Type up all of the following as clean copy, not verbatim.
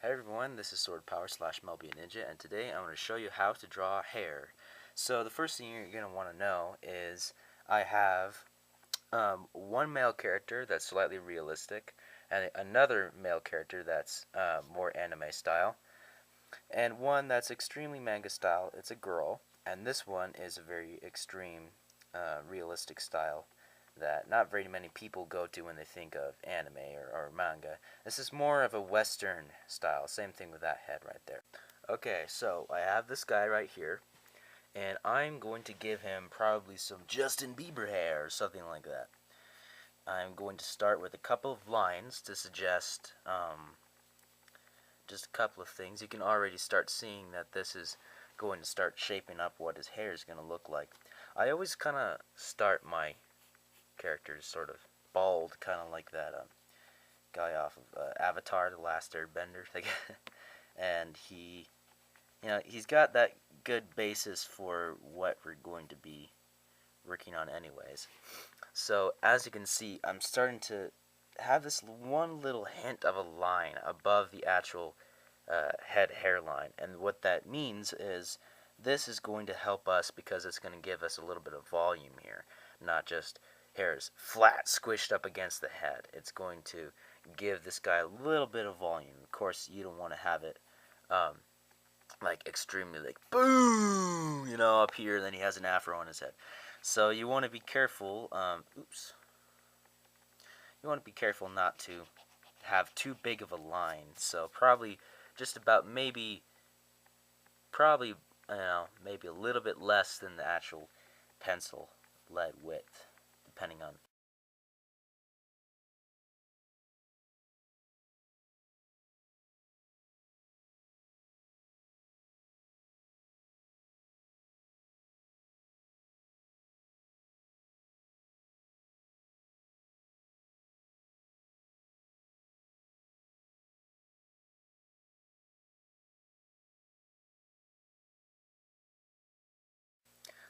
Hey everyone, this is Sword Power / Melby Ninja, and today I'm going to show you how to draw hair. So the first thing you're going to want to know is I have one male character that's slightly realistic, and another male character that's more anime style, and one that's extremely manga style. It's a girl, and this one is a very extreme realistic style that not very many people go to when they think of anime or manga. This is more of a Western style. Same thing with that head right there. Okay, so I have this guy right here, and I'm going to give him probably some Justin Bieber hair or something like that. I'm going to start with a couple of lines to suggest just a couple of things. You can already start seeing that this is going to start shaping up what his hair is going to look like. I always kind of start my characters sort of bald, kind of like that guy off of Avatar: The Last Airbender. And he's got that good basis for what we're going to be working on anyways. So as you can see, I'm starting to have this one little hint of a line above the actual head hairline, and what that means is this is going to help us because it's going to give us a little bit of volume here, not just hairs flat squished up against the head. It's going to give this guy a little bit of volume. Of course, you don't want to have it like extremely like boom, up here, and then he has an afro on his head. So you want to be careful. You want to be careful not to have too big of a line. So probably just about probably maybe a little bit less than the actual pencil lead width, depending on.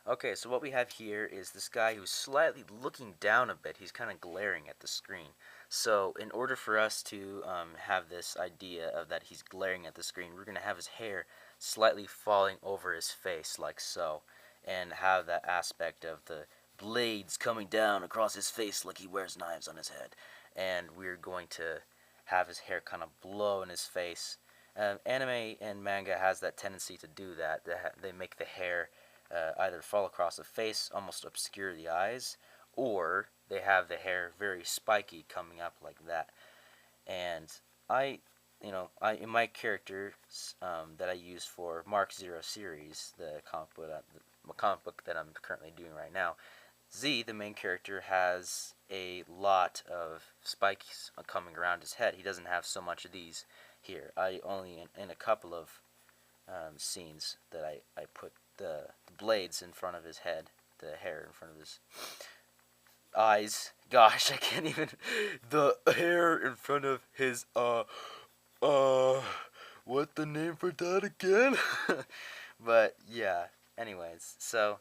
Okay, so what we have here is this guy who's slightly looking down a bit. He's kind of glaring at the screen. So in order for us to have this idea of that he's glaring at the screen, we're going to have his hair slightly falling over his face like so, and have that aspect of the blades coming down across his face like he wears knives on his head. And we're going to have his hair kind of blow in his face. Anime and manga has that tendency to do that. They make the hair either fall across the face, almost obscure the eyes, or they have the hair very spiky coming up like that. And in my character that I use for Mark Zero series, the comic book that I'm currently doing right now, Z, the main character, has a lot of spikes coming around his head. He doesn't have so much of these here. I only in a couple of scenes that I put the blades in front of his head, the hair in front of his eyes. Gosh, I can't even. The hair in front of his, what the name for that again? But, yeah, anyways, so,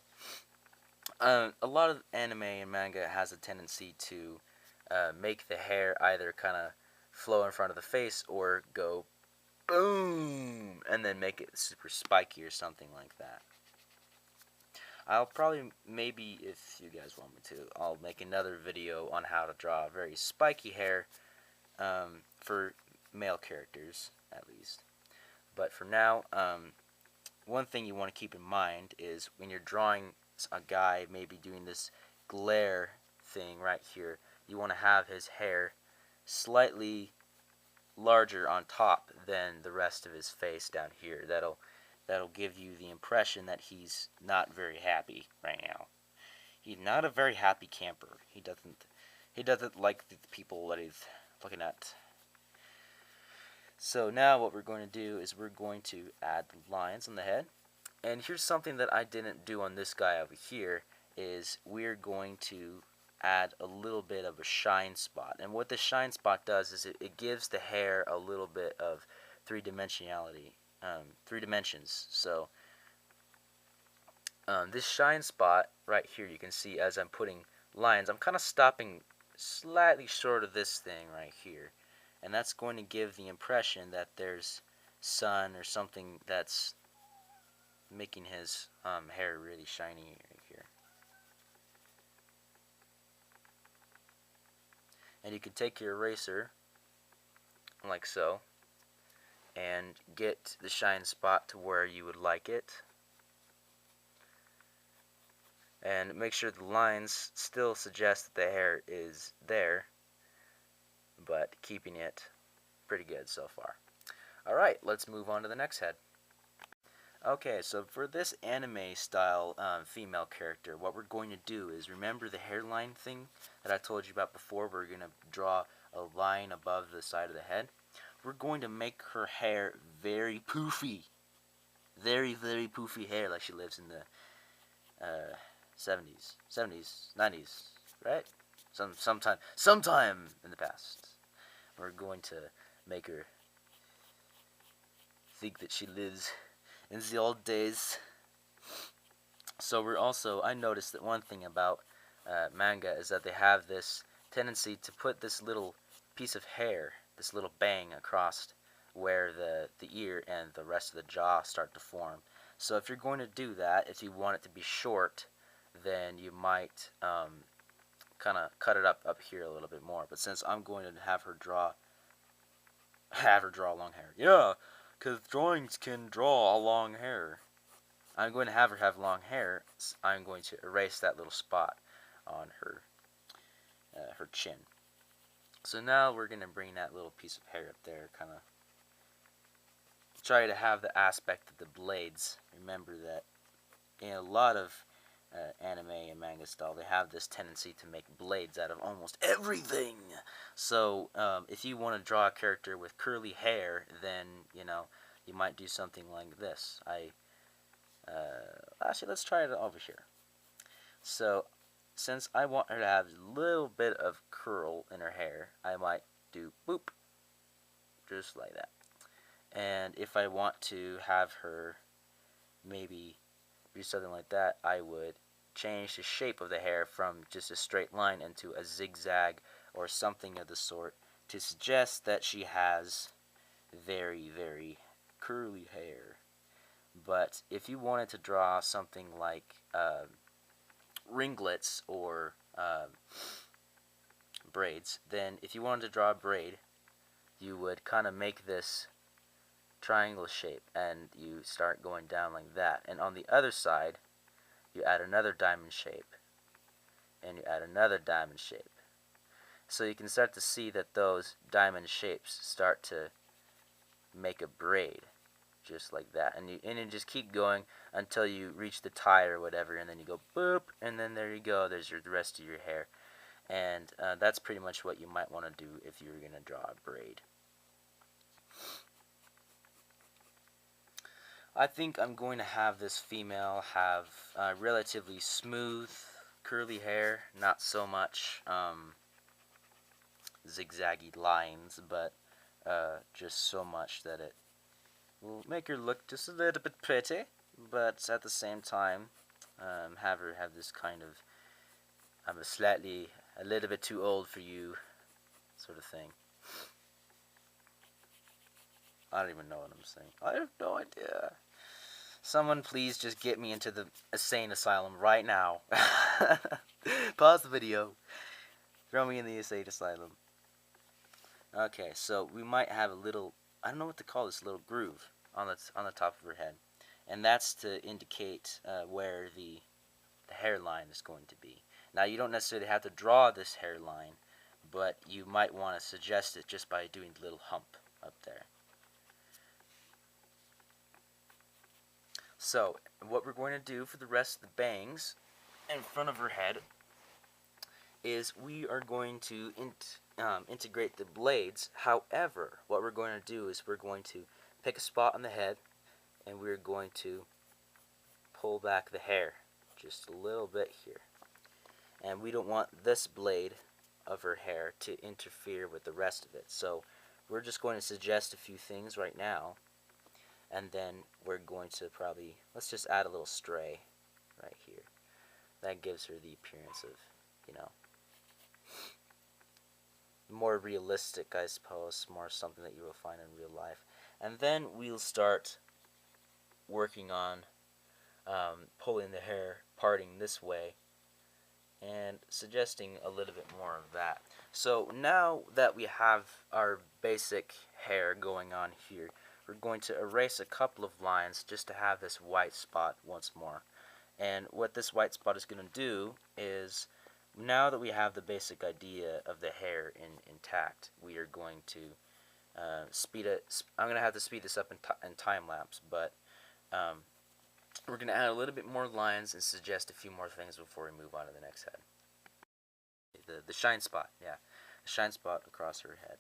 a lot of anime and manga has a tendency to make the hair either kind of flow in front of the face or go boom, and then make it super spiky or something like that. I'll probably, maybe if you guys want me to, I'll make another video on how to draw very spiky hair for male characters, at least. But for now, one thing you want to keep in mind is when you're drawing a guy maybe doing this glare thing right here, you want to have his hair slightly larger on top than the rest of his face down here. That'll give you the impression that he's not very happy right now. He's not a very happy camper. He doesn't like the people that he's looking at. So now what we're going to do is we're going to add lines on the head. And here's something that I didn't do on this guy over here is we're going to add a little bit of a shine spot. And what the shine spot does is it gives the hair a little bit of three-dimensionality, 3 dimensions. So this shine spot right here, you can see as I'm putting lines, I'm kind of stopping slightly short of this thing right here. and that's going to give the impression that there's sun or something that's making his hair really shiny right here. And you can take your eraser like so and get the shine spot to where you would like it, and make sure the lines still suggest that the hair is there, but keeping it pretty good so far. Alright, let's move on to the next head. Okay, so for this anime style female character, what we're going to do is, remember the hairline thing that I told you about before? We're going to draw a line above the side of the head. We're going to make her hair very poofy. Very, very poofy hair, like she lives in the 70s, 90s, right? Sometime in the past. We're going to make her think that she lives in the old days. So we're also, I noticed that one thing about manga is that they have this tendency to put this little piece of hair, this little bang across where the ear and the rest of the jaw start to form. So if you're going to do that, if you want it to be short, then you might kind of cut it up here a little bit more. But since I'm going to have her draw long hair, yeah, because drawings can draw a long hair. I'm going to have her have long hair. I'm going to erase that little spot on her chin. So now we're going to bring that little piece of hair up there, kind of try to have the aspect of the blades. Remember that in a lot of anime and manga style, they have this tendency to make blades out of almost everything. So if you want to draw a character with curly hair, then you might do something like this. Actually, let's try it over here. So since I want her to have a little bit of curl in her hair, I might do boop, just like that. And if I want to have her maybe do something like that, I would change the shape of the hair from just a straight line into a zigzag or something of the sort to suggest that she has very, very curly hair. But if you wanted to draw something like ringlets or braids, then if you wanted to draw a braid, you would kind of make this triangle shape and you start going down like that, and on the other side you add another diamond shape and you add another diamond shape. So you can start to see that those diamond shapes start to make a braid, just like that, and you just keep going until you reach the tie or whatever, and then you go boop, and then there you go, there's the rest of your hair. And that's pretty much what you might want to do if you were going to draw a braid. I think I'm going to have this female have relatively smooth curly hair, not so much zigzaggy lines, but just so much that it will make her look just a little bit pretty, but at the same time have her have this kind of I'm a little bit too old for you sort of thing. I don't even know what I'm saying. I have no idea. Someone please just get me into the insane asylum right now. Pause the video. Throw me in the insane asylum. Okay, so we might have a little, I don't know what to call this, little groove on the top of her head. And that's to indicate where the hairline is going to be. Now, you don't necessarily have to draw this hairline, but you might want to suggest it just by doing the little hump up there. So, what we're going to do for the rest of the bangs in front of her head is we are going to integrate the blades. However, what we're going to do is we're going to pick a spot on the head and we're going to pull back the hair just a little bit here. And we don't want this blade of her hair to interfere with the rest of it. So we're just going to suggest a few things right now. And then we're going to probably, let's just add a little stray right here. That gives her the appearance of, more realistic, I suppose, more something that you will find in real life. And then we'll start working on pulling the hair, parting this way, and suggesting a little bit more of that. So now that we have our basic hair going on here, we're going to erase a couple of lines just to have this white spot once more. And what this white spot is going to do is, now that we have the basic idea of the hair intact, we are going to speed it. I'm going to have to speed this up in time lapse, but we're going to add a little bit more lines and suggest a few more things before we move on to the next head. The shine spot, yeah. The shine spot across her head.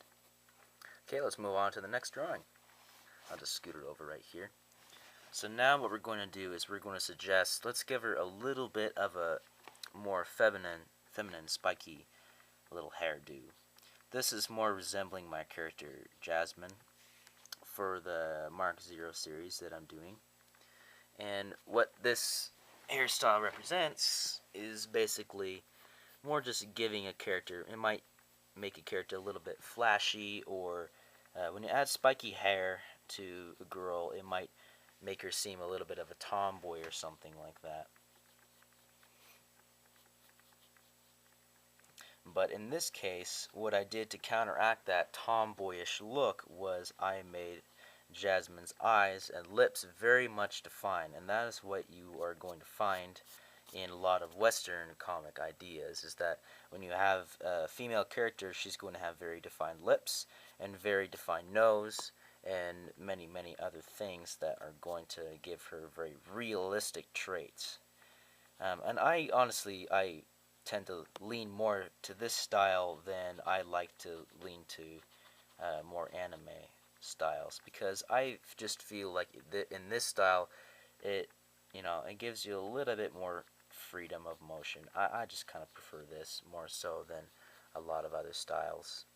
Okay, let's move on to the next drawing. I'll just scoot it over right here. So now what we're going to do is we're going to suggest, let's give her a little bit of a more feminine, spiky little hairdo. This is more resembling my character Jasmine for the Mark Zero series that I'm doing. And what this hairstyle represents is basically more just giving a character, it might make a character a little bit flashy, or when you add spiky hair to a girl, it might make her seem a little bit of a tomboy or something like that. But in this case, what I did to counteract that tomboyish look was I made Jasmine's eyes and lips very much defined, and that is what you are going to find in a lot of Western comic ideas, is that when you have a female character, she's going to have very defined lips and very defined nose and many, many other things that are going to give her very realistic traits. And I honestly, I tend to lean more to this style than I like to lean to more anime styles, because I just feel like in this style, it it gives you a little bit more freedom of motion. I just kind of prefer this more so than a lot of other styles.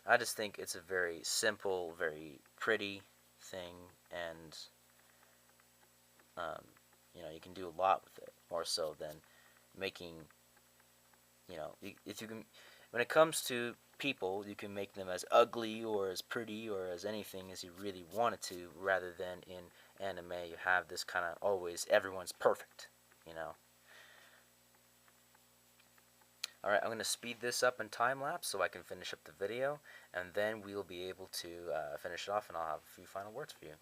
I just think it's a very simple, very pretty thing, and you can do a lot with it more so than making, if you can, when it comes to people, you can make them as ugly or as pretty or as anything as you really wanted to, rather than in anime you have this kind of always everyone's perfect, Alright, I'm going to speed this up in time lapse so I can finish up the video, and then we'll be able to finish it off, and I'll have a few final words for you.